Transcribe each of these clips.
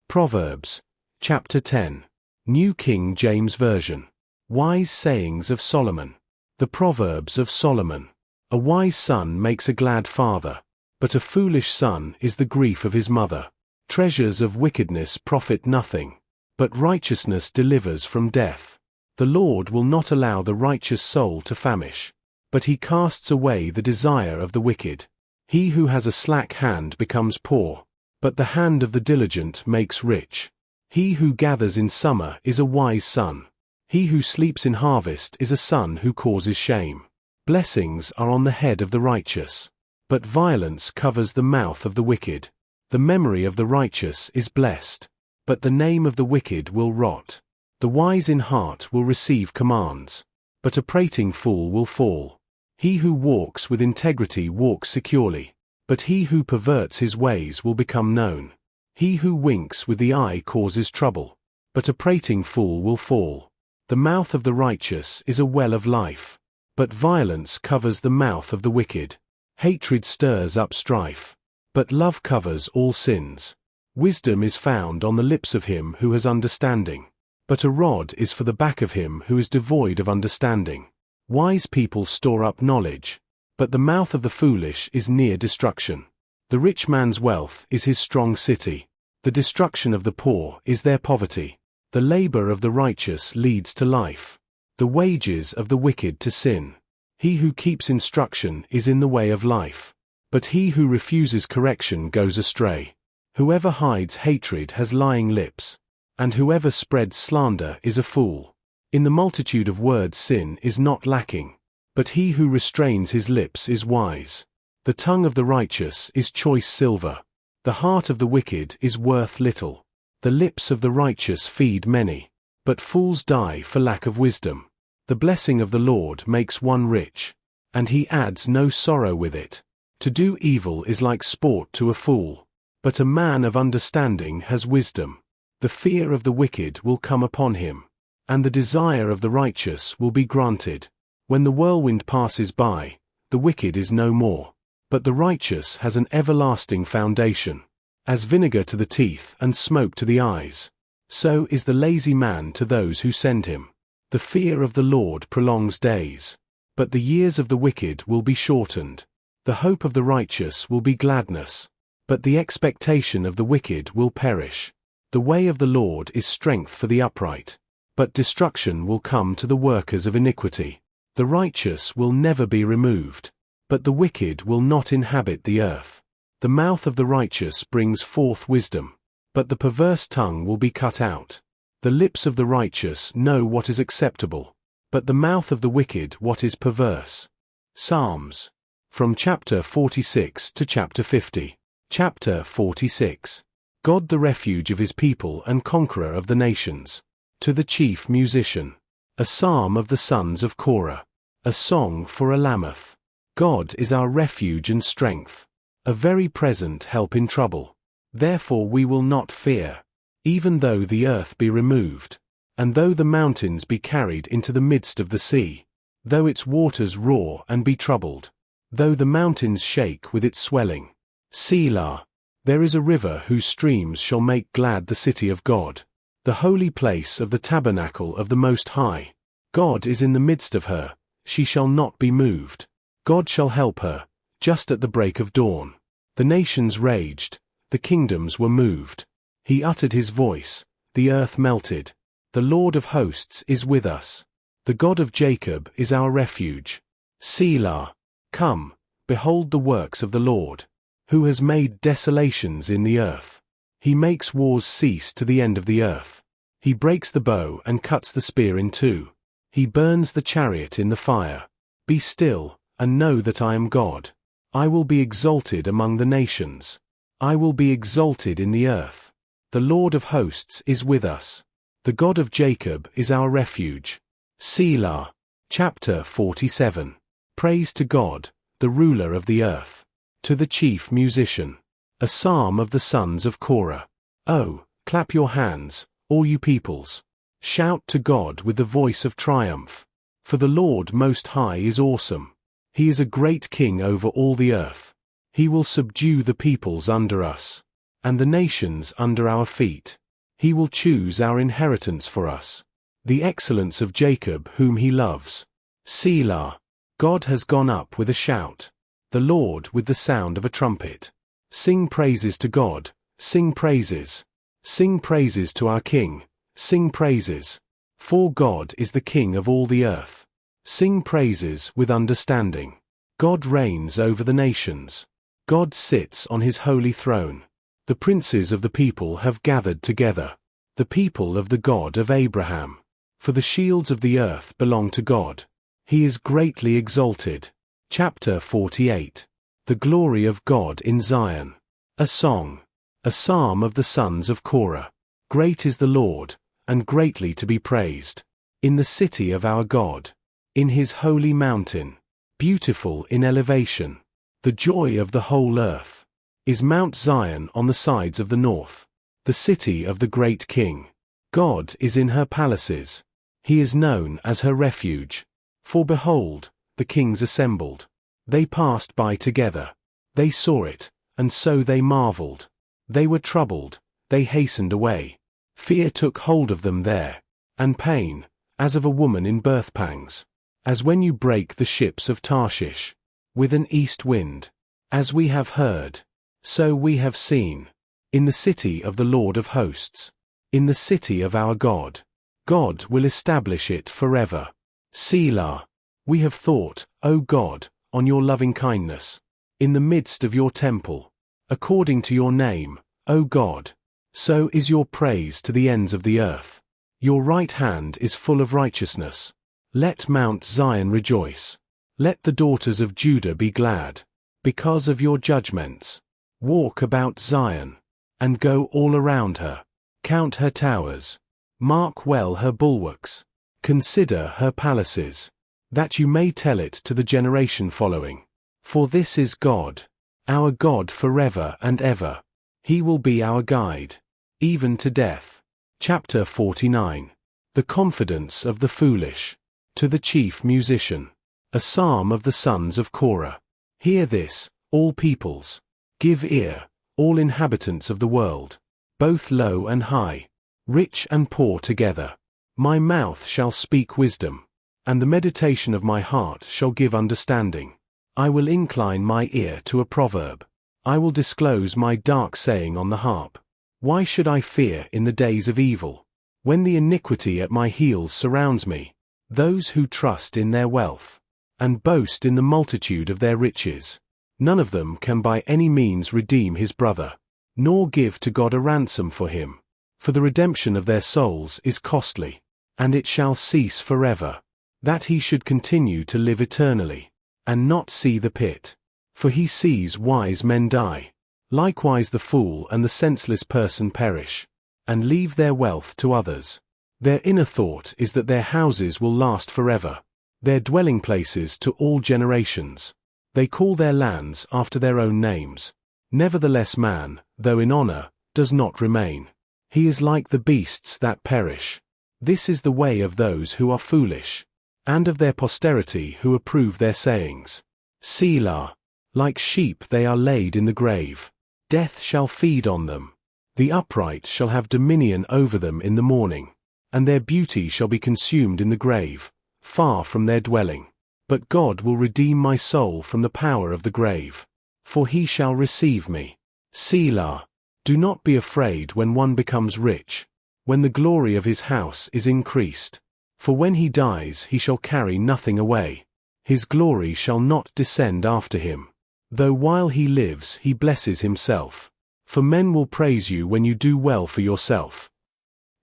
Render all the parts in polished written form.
Proverbs, chapter 10. New King James Version. Wise sayings of Solomon. The Proverbs of Solomon. A wise son makes a glad father, but a foolish son is the grief of his mother. Treasures of wickedness profit nothing, but righteousness delivers from death. The Lord will not allow the righteous soul to famish, but he casts away the desire of the wicked. He who has a slack hand becomes poor, but the hand of the diligent makes rich. He who gathers in summer is a wise son. He who sleeps in harvest is a son who causes shame. Blessings are on the head of the righteous, but violence covers the mouth of the wicked. The memory of the righteous is blessed, but the name of the wicked will rot. The wise in heart will receive commands, but a prating fool will fall. He who walks with integrity walks securely, but he who perverts his ways will become known. He who winks with the eye causes trouble, but a prating fool will fall. The mouth of the righteous is a well of life, but violence covers the mouth of the wicked. Hatred stirs up strife, but love covers all sins. Wisdom is found on the lips of him who has understanding, but a rod is for the back of him who is devoid of understanding. Wise people store up knowledge, but the mouth of the foolish is near destruction. The rich man's wealth is his strong city. The destruction of the poor is their poverty. The labor of the righteous leads to life, the wages of the wicked to sin. He who keeps instruction is in the way of life, but he who refuses correction goes astray. Whoever hides hatred has lying lips, and whoever spreads slander is a fool. In the multitude of words sin is not lacking, but he who restrains his lips is wise. The tongue of the righteous is choice silver. The heart of the wicked is worth little. The lips of the righteous feed many, but fools die for lack of wisdom. The blessing of the Lord makes one rich, and he adds no sorrow with it. To do evil is like sport to a fool, but a man of understanding has wisdom. The fear of the wicked will come upon him, and the desire of the righteous will be granted. When the whirlwind passes by, the wicked is no more, but the righteous has an everlasting foundation. As vinegar to the teeth and smoke to the eyes, so is the lazy man to those who send him. The fear of the Lord prolongs days, but the years of the wicked will be shortened. The hope of the righteous will be gladness, but the expectation of the wicked will perish. The way of the Lord is strength for the upright, but destruction will come to the workers of iniquity. The righteous will never be removed, but the wicked will not inhabit the earth. The mouth of the righteous brings forth wisdom, but the perverse tongue will be cut out. The lips of the righteous know what is acceptable, but the mouth of the wicked what is perverse. Psalms. From chapter 46 to chapter 50. Chapter 46. God the refuge of his people and conqueror of the nations. To the chief musician. A psalm of the sons of Korah. A song for Elamoth. God is our refuge and strength, a very present help in trouble. Therefore we will not fear, even though the earth be removed, and though the mountains be carried into the midst of the sea, though its waters roar and be troubled, though the mountains shake with its swelling. Selah. There is a river whose streams shall make glad the city of God, the holy place of the tabernacle of the Most High. God is in the midst of her, she shall not be moved. God shall help her, just at the break of dawn. The nations raged, the kingdoms were moved. He uttered his voice, the earth melted. The Lord of hosts is with us. The God of Jacob is our refuge. Selah. Come, behold the works of the Lord, who has made desolations in the earth. He makes wars cease to the end of the earth. He breaks the bow and cuts the spear in two. He burns the chariot in the fire. Be still, and know that I am God. I will be exalted among the nations. I will be exalted in the earth. The Lord of hosts is with us. The God of Jacob is our refuge. Selah. Chapter 47. Praise to God, the ruler of the earth. To the chief musician. A psalm of the sons of Korah. Oh, clap your hands, all you peoples. Shout to God with the voice of triumph. For the Lord Most High is awesome. He is a great king over all the earth. He will subdue the peoples under us, and the nations under our feet. He will choose our inheritance for us, the excellence of Jacob whom he loves. Selah. God has gone up with a shout, the Lord with the sound of a trumpet. Sing praises to God, sing praises. Sing praises to our King, sing praises. For God is the King of all the earth. Sing praises with understanding. God reigns over the nations. God sits on his holy throne. The princes of the people have gathered together, the people of the God of Abraham. For the shields of the earth belong to God. He is greatly exalted. Chapter 48. The glory of God in Zion. A song. A psalm of the sons of Korah. Great is the Lord, and greatly to be praised, in the city of our God, in his holy mountain, beautiful in elevation. The joy of the whole earth is Mount Zion on the sides of the north, the city of the great King. God is in her palaces. He is known as her refuge. For behold, the kings assembled. They passed by together. They saw it, and so they marveled. They were troubled, they hastened away. Fear took hold of them there, and pain, as of a woman in birth pangs. As when you break the ships of Tarshish, with an east wind. As we have heard, so we have seen, in the city of the Lord of hosts, in the city of our God. God will establish it forever. Selah. We have thought, O God, on your loving kindness, in the midst of your temple, according to your name, O God. So is your praise to the ends of the earth. Your right hand is full of righteousness. Let Mount Zion rejoice. Let the daughters of Judah be glad, because of your judgments. Walk about Zion, and go all around her. Count her towers. Mark well her bulwarks. Consider her palaces, that you may tell it to the generation following. For this is God, our God forever and ever. He will be our guide, even to death. Chapter 49. The confidence of the foolish. To the chief musician. A psalm of the sons of Korah. Hear this, all peoples. Give ear, all inhabitants of the world, both low and high, rich and poor together. My mouth shall speak wisdom, and the meditation of my heart shall give understanding. I will incline my ear to a proverb. I will disclose my dark saying on the harp. Why should I fear in the days of evil, when the iniquity at my heels surrounds me, those who trust in their wealth, and boast in the multitude of their riches? None of them can by any means redeem his brother, nor give to God a ransom for him. For the redemption of their souls is costly, and it shall cease forever, that he should continue to live eternally, and not see the pit. For he sees wise men die, likewise the fool and the senseless person perish, and leave their wealth to others. Their inner thought is that their houses will last forever, their dwelling places to all generations. They call their lands after their own names. Nevertheless man, though in honor, does not remain. He is like the beasts that perish. This is the way of those who are foolish, and of their posterity who approve their sayings. Selah. Like sheep they are laid in the grave. Death shall feed on them. The upright shall have dominion over them in the morning, and their beauty shall be consumed in the grave, far from their dwelling. But God will redeem my soul from the power of the grave, for he shall receive me. Selah. Do not be afraid when one becomes rich, when the glory of his house is increased. For when he dies he shall carry nothing away. His glory shall not descend after him. Though while he lives he blesses himself. For men will praise you when you do well for yourself.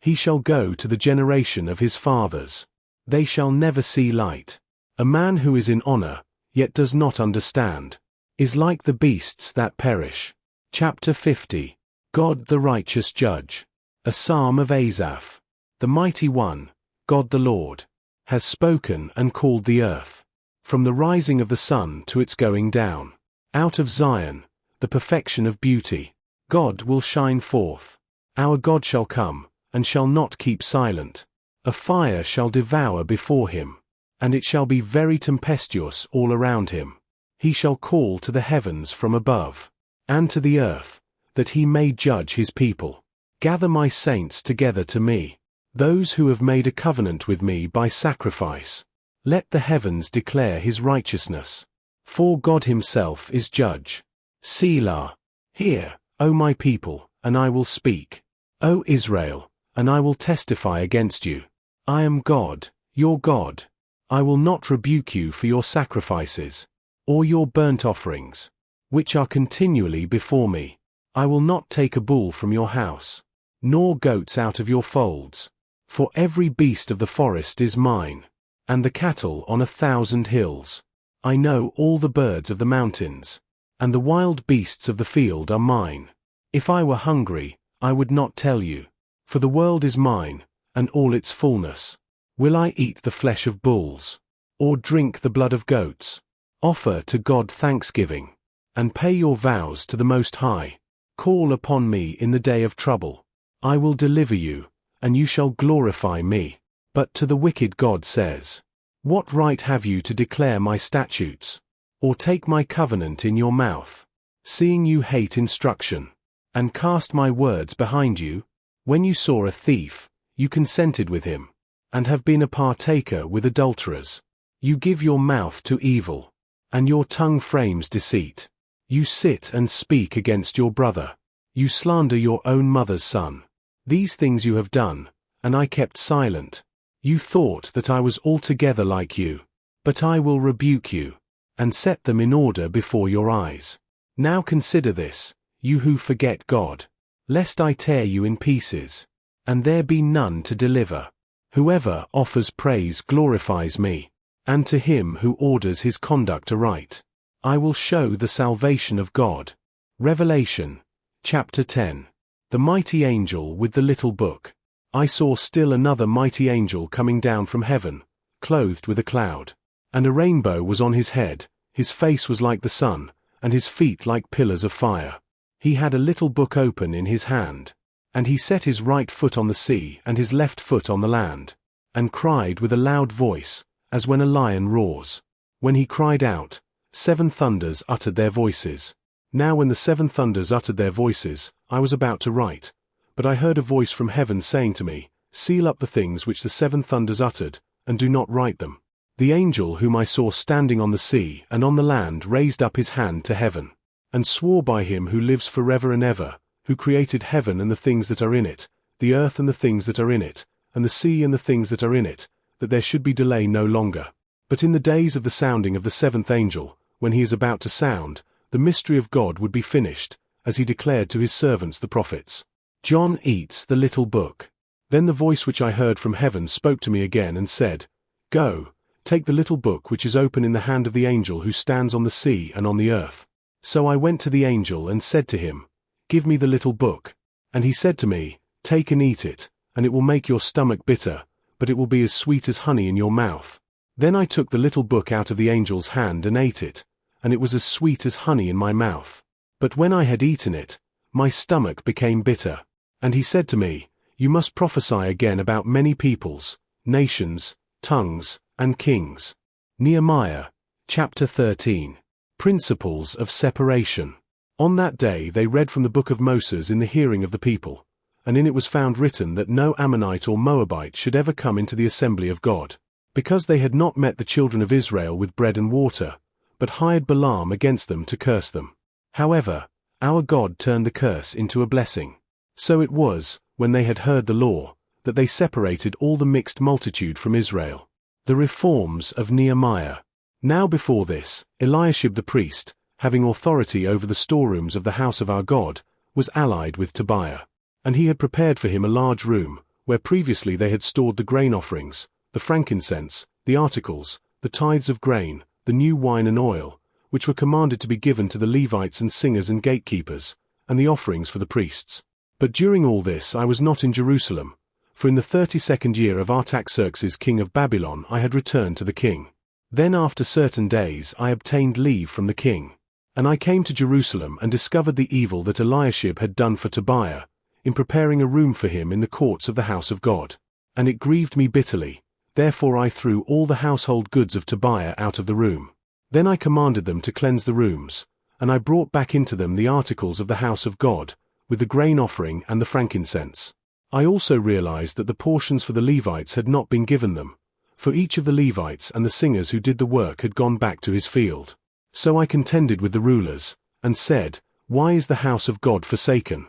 He shall go to the generation of his fathers. They shall never see light. A man who is in honor, yet does not understand, is like the beasts that perish. Chapter 50. God the righteous judge. A psalm of Asaph. The mighty one, God the Lord, has spoken and called the earth. From the rising of the sun to its going down, out of Zion, the perfection of beauty, God will shine forth. Our God shall come, and shall not keep silent. A fire shall devour before him, and it shall be very tempestuous all around him. He shall call to the heavens from above, and to the earth, that he may judge his people. Gather my saints together to me, those who have made a covenant with me by sacrifice. Let the heavens declare his righteousness. For God himself is judge. Selah. Hear, O my people, and I will speak. O Israel, and I will testify against you. I am God, your God. I will not rebuke you for your sacrifices, or your burnt offerings, which are continually before me. I will not take a bull from your house, nor goats out of your folds. For every beast of the forest is mine, and the cattle on 1,000 hills. I know all the birds of the mountains, and the wild beasts of the field are mine. If I were hungry, I would not tell you, for the world is mine, and all its fullness. Will I eat the flesh of bulls, or drink the blood of goats? Offer to God thanksgiving, and pay your vows to the Most High. Call upon me in the day of trouble. I will deliver you, and you shall glorify me. But to the wicked God says, what right have you to declare my statutes, or take my covenant in your mouth, seeing you hate instruction, and cast my words behind you? When you saw a thief, you consented with him, and have been a partaker with adulterers. You give your mouth to evil, and your tongue frames deceit. You sit and speak against your brother. You slander your own mother's son. These things you have done, and I kept silent. You thought that I was altogether like you, but I will rebuke you, and set them in order before your eyes. Now consider this, you who forget God, lest I tear you in pieces, and there be none to deliver. Whoever offers praise glorifies me, and to him who orders his conduct aright, I will show the salvation of God. Revelation, chapter 10. The mighty angel with the little book. I saw still another mighty angel coming down from heaven, clothed with a cloud, and a rainbow was on his head. His face was like the sun, and his feet like pillars of fire. He had a little book open in his hand, and he set his right foot on the sea and his left foot on the land, and cried with a loud voice, as when a lion roars. When he cried out, 7 thunders uttered their voices. Now when the 7 thunders uttered their voices, I was about to write, but I heard a voice from heaven saying to me, seal up the things which the 7 thunders uttered, and do not write them. The angel whom I saw standing on the sea and on the land raised up his hand to heaven, and swore by him who lives forever and ever, who created heaven and the things that are in it, the earth and the things that are in it, and the sea and the things that are in it, that there should be delay no longer. But in the days of the sounding of the 7th angel, when he is about to sound, the mystery of God would be finished, as he declared to his servants the prophets. John eats the little book. Then the voice which I heard from heaven spoke to me again and said, Go, take the little book which is open in the hand of the angel who stands on the sea and on the earth. So I went to the angel and said to him, Give me the little book. And he said to me, Take and eat it, and it will make your stomach bitter, but it will be as sweet as honey in your mouth. Then I took the little book out of the angel's hand and ate it, and it was as sweet as honey in my mouth. But when I had eaten it, my stomach became bitter. And he said to me, You must prophesy again about many peoples, nations, tongues, and kings. Nehemiah, chapter 13. Principles of separation. On that day they read from the book of Moses in the hearing of the people, and in it was found written that no Ammonite or Moabite should ever come into the assembly of God, because they had not met the children of Israel with bread and water, but hired Balaam against them to curse them. However, our God turned the curse into a blessing. So it was, when they had heard the law, that they separated all the mixed multitude from Israel. The reforms of Nehemiah. Now before this, Eliashib the priest, having authority over the storerooms of the house of our God, was allied with Tobiah. And he had prepared for him a large room, where previously they had stored the grain offerings, the frankincense, the articles, the tithes of grain, the new wine and oil, which were commanded to be given to the Levites and singers and gatekeepers, and the offerings for the priests. But during all this I was not in Jerusalem, for in the 32nd year of Artaxerxes king of Babylon I had returned to the king. Then after certain days I obtained leave from the king. And I came to Jerusalem and discovered the evil that Eliashib had done for Tobiah, in preparing a room for him in the courts of the house of God. And it grieved me bitterly, therefore I threw all the household goods of Tobiah out of the room. Then I commanded them to cleanse the rooms, and I brought back into them the articles of the house of God, with the grain offering and the frankincense. I also realized that the portions for the Levites had not been given them, for each of the Levites and the singers who did the work had gone back to his field. So I contended with the rulers, and said, "Why is the house of God forsaken?"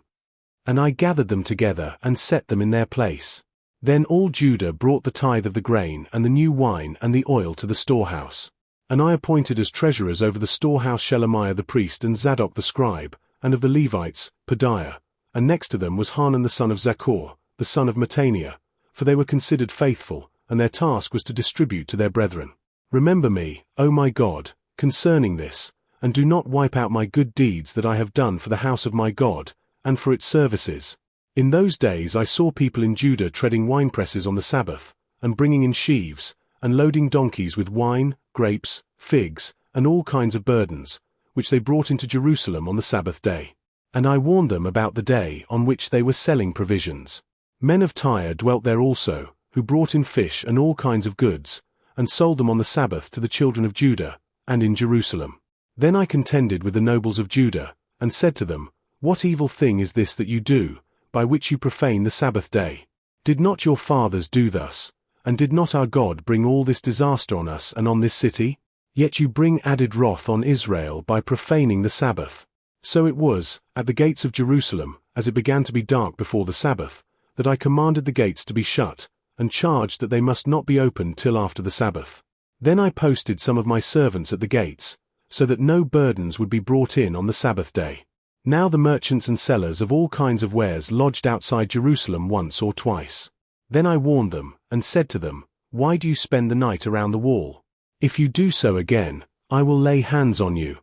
And I gathered them together and set them in their place. Then all Judah brought the tithe of the grain and the new wine and the oil to the storehouse. And I appointed as treasurers over the storehouse Shelemiah the priest and Zadok the scribe, and of the Levites, Pedaiah, and next to them was Hanan the son of Zaccur, the son of Mattaniah, for they were considered faithful, and their task was to distribute to their brethren. Remember me, O my God, concerning this, and do not wipe out my good deeds that I have done for the house of my God, and for its services. In those days I saw people in Judah treading winepresses on the Sabbath, and bringing in sheaves, and loading donkeys with wine, grapes, figs, and all kinds of burdens, which they brought into Jerusalem on the Sabbath day. And I warned them about the day on which they were selling provisions. Men of Tyre dwelt there also, who brought in fish and all kinds of goods, and sold them on the Sabbath to the children of Judah, and in Jerusalem. Then I contended with the nobles of Judah, and said to them, "What evil thing is this that you do, by which you profane the Sabbath day? Did not your fathers do thus, and did not our God bring all this disaster on us and on this city? Yet you bring added wrath on Israel by profaning the Sabbath." So it was, at the gates of Jerusalem, as it began to be dark before the Sabbath, that I commanded the gates to be shut, and charged that they must not be opened till after the Sabbath. Then I posted some of my servants at the gates, so that no burdens would be brought in on the Sabbath day. Now the merchants and sellers of all kinds of wares lodged outside Jerusalem once or twice. Then I warned them, and said to them, "Why do you spend the night around the wall? If you do so again, I will lay hands on you."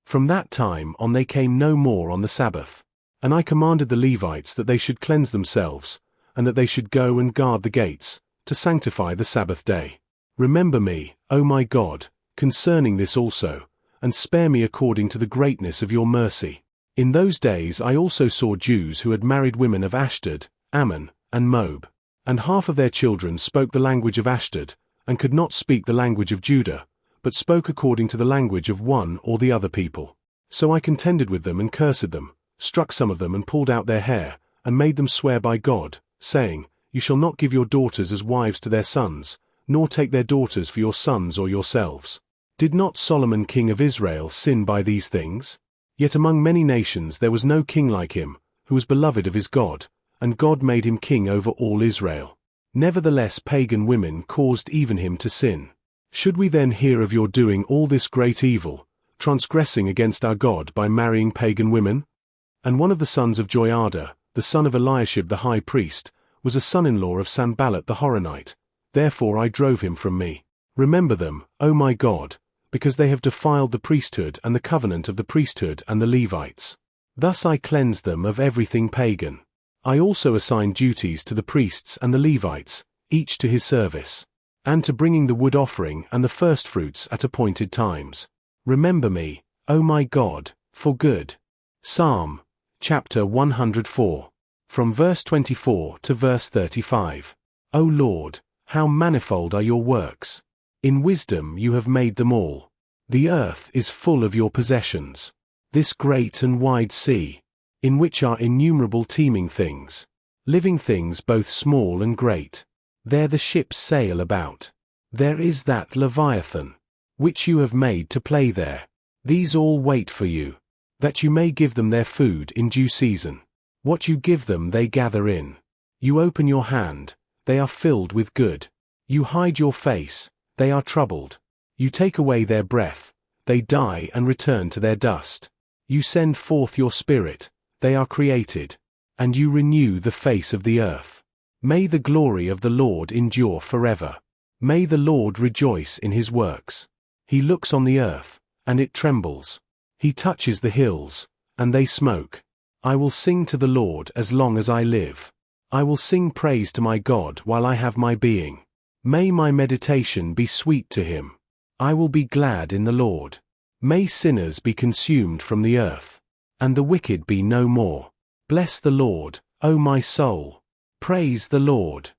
From that time on they came no more on the Sabbath. And I commanded the Levites that they should cleanse themselves, and that they should go and guard the gates, to sanctify the Sabbath day. Remember me, O my God, concerning this also, and spare me according to the greatness of your mercy. In those days I also saw Jews who had married women of Ashdod, Ammon, and Moab, and half of their children spoke the language of Ashdod, and could not speak the language of Judah, but spoke according to the language of one or the other people. So I contended with them and cursed them, struck some of them and pulled out their hair, and made them swear by God, saying, "You shall not give your daughters as wives to their sons, nor take their daughters for your sons or yourselves." Did not Solomon king of Israel sin by these things? Yet among many nations there was no king like him, who was beloved of his God, and God made him king over all Israel. Nevertheless pagan women caused even him to sin. Should we then hear of your doing all this great evil, transgressing against our God by marrying pagan women? And one of the sons of Joiada, the son of Eliashib the high priest, was a son-in-law of Sanballat the Horonite. Therefore I drove him from me. Remember them, O my God, because they have defiled the priesthood and the covenant of the priesthood and the Levites. Thus I cleansed them of everything pagan. I also assigned duties to the priests and the Levites, each to his service, and to bringing the wood offering and the firstfruits at appointed times. Remember me, O my God, for good. Psalm, chapter 104. From verse 24 to verse 35. O Lord, how manifold are your works! In wisdom you have made them all. The earth is full of your possessions. This great and wide sea, in which are innumerable teeming things, living things both small and great. There the ships sail about. There is that Leviathan, which you have made to play there. These all wait for you, that you may give them their food in due season. What you give them they gather in. You open your hand, they are filled with good. You hide your face, they are troubled. You take away their breath, they die and return to their dust. You send forth your spirit, they are created, and you renew the face of the earth. May the glory of the Lord endure forever. May the Lord rejoice in his works. He looks on the earth, and it trembles. He touches the hills, and they smoke. I will sing to the Lord as long as I live. I will sing praise to my God while I have my being. May my meditation be sweet to him. I will be glad in the Lord. May sinners be consumed from the earth, and the wicked be no more. Bless the Lord, O my soul. Praise the Lord.